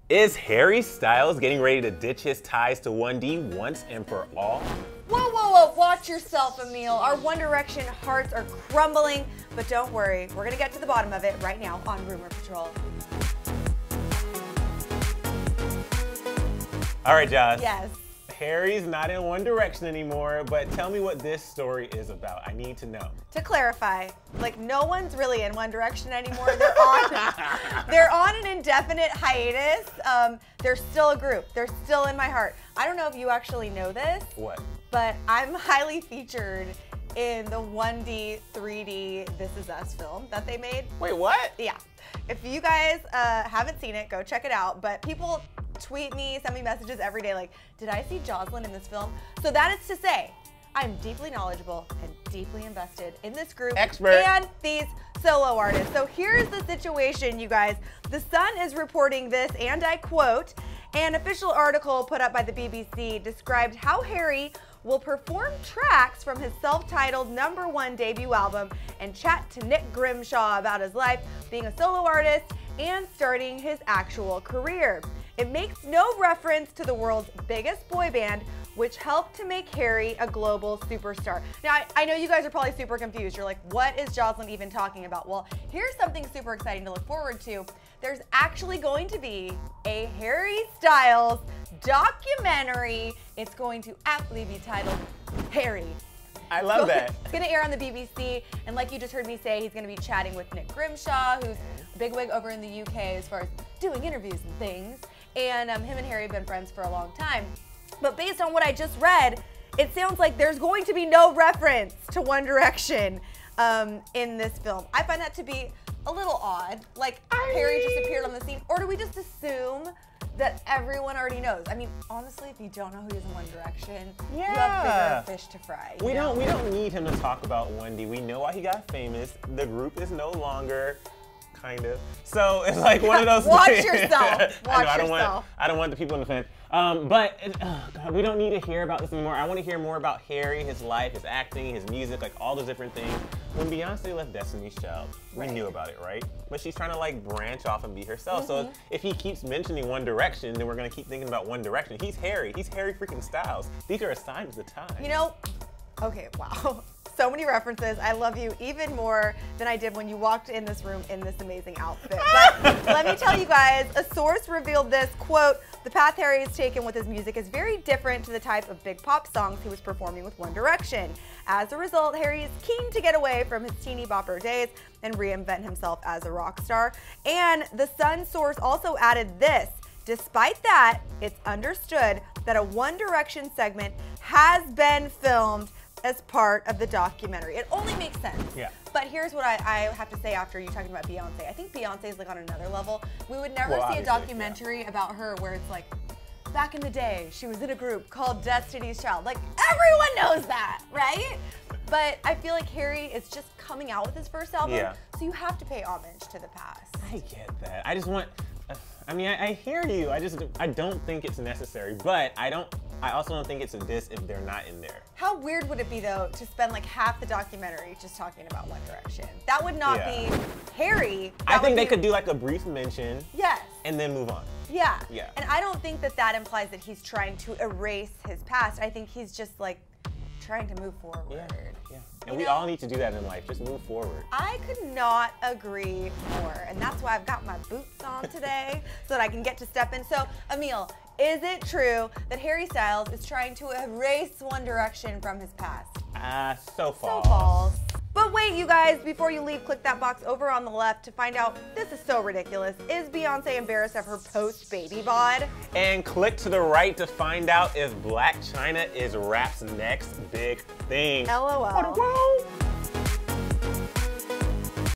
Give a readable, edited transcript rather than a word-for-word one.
Is Harry Styles getting ready to ditch his ties to 1D once and for all? Whoa, whoa, whoa, watch yourself, Emil. Our One Direction hearts are crumbling, but don't worry, we're gonna get to the bottom of it right now on Rumor Patrol. All right, Josh. Yes. Harry's not in One Direction anymore, but tell me what this story is about. I need to know. To clarify, like no one's really in One Direction anymore. They're on an indefinite hiatus. They're still a group. They're still in my heart. I don't know if you actually know this. What? But I'm highly featured in the 1D, 3D This Is Us film that they made. Wait, what? Yeah. If you guys haven't seen it, go check it out. But people tweet me, send me messages every day like, did I see Jocelyn in this film? So that is to say, I'm deeply knowledgeable and deeply invested in this group Expert. and these solo artists. So here's the situation, you guys. The Sun is reporting this, and I quote, an official article put up by the BBC described how Harry will perform tracks from his self-titled #1 debut album and chat to Nick Grimshaw about his life being a solo artist and starting his actual career. It makes no reference to the world's biggest boy band, which helped to make Harry a global superstar. Now, I know you guys are probably super confused. You're like, what is Jocelyn even talking about? Well, here's something super exciting to look forward to. There's actually going to be a Harry Styles documentary. It's going to aptly be titled Harry. I love that. It's gonna air on the BBC, and like you just heard me say, he's gonna be chatting with Nick Grimshaw, who's a bigwig over in the UK as far as doing interviews and things. And him and Harry have been friends for a long time. But based on what I just read, it sounds like there's going to be no reference to One Direction in this film. I find that to be a little odd. Like, Harry just appeared on the scene, or do we just assume that everyone already knows? I mean, honestly, if you don't know who is in One Direction, you have bigger fish to fry. We don't need him to talk about 1D. We know why he got famous. The group is no longer, kind of. So it's like one of those Watch things. yourself. Watch yourself. I don't want the people in the fence. But God, we don't need to hear about this anymore. I want to hear more about Harry, his life, his acting, his music, like all those different things. When Beyonce left Destiny's Child, we knew about it, right? But she's trying to like branch off and be herself. So if he keeps mentioning One Direction, then we're gonna keep thinking about One Direction. He's Harry. He's Harry freaking Styles. These are signs of the time. You know, okay, wow. So many references. I love you even more than I did when you walked in this room in this amazing outfit. But let me tell you guys, a source revealed this, quote, the path Harry has taken with his music is very different to the type of big pop songs he was performing with One Direction. As a result, Harry is keen to get away from his teeny bopper days and reinvent himself as a rock star. And the Sun source also added this. Despite that, it's understood that a One Direction segment has been filmed as part of the documentary. It only makes sense. Yeah. But here's what I have to say after you talking about Beyonce. I think Beyonce is like on another level. We would never see a documentary about her where it's like, back in the day, she was in a group called Destiny's Child. Like, everyone knows that, right? But I feel like Harry is just coming out with his first album, so you have to pay homage to the past. I get that. I just want, I mean, I hear you. I don't think it's necessary, but I also don't think it's a diss if they're not in there. How weird would it be though to spend like half the documentary just talking about One Direction? That would not be Harry. I think they could do like a brief mention. Yes. And then move on. Yeah. Yeah. And I don't think that that implies that he's trying to erase his past. I think he's just like trying to move forward. Yeah. And we all need to do that in life, just move forward. I could not agree more. And that's why I've got my boots on today so that I can get to step in. So, Emil, is it true that Harry Styles is trying to erase One Direction from his past? So false. So false. But wait, you guys, before you leave, click that box over on the left to find out, this is so ridiculous. Is Beyonce embarrassed of her post-baby bod? And click to the right to find out if Black China is rap's next big thing. LOL.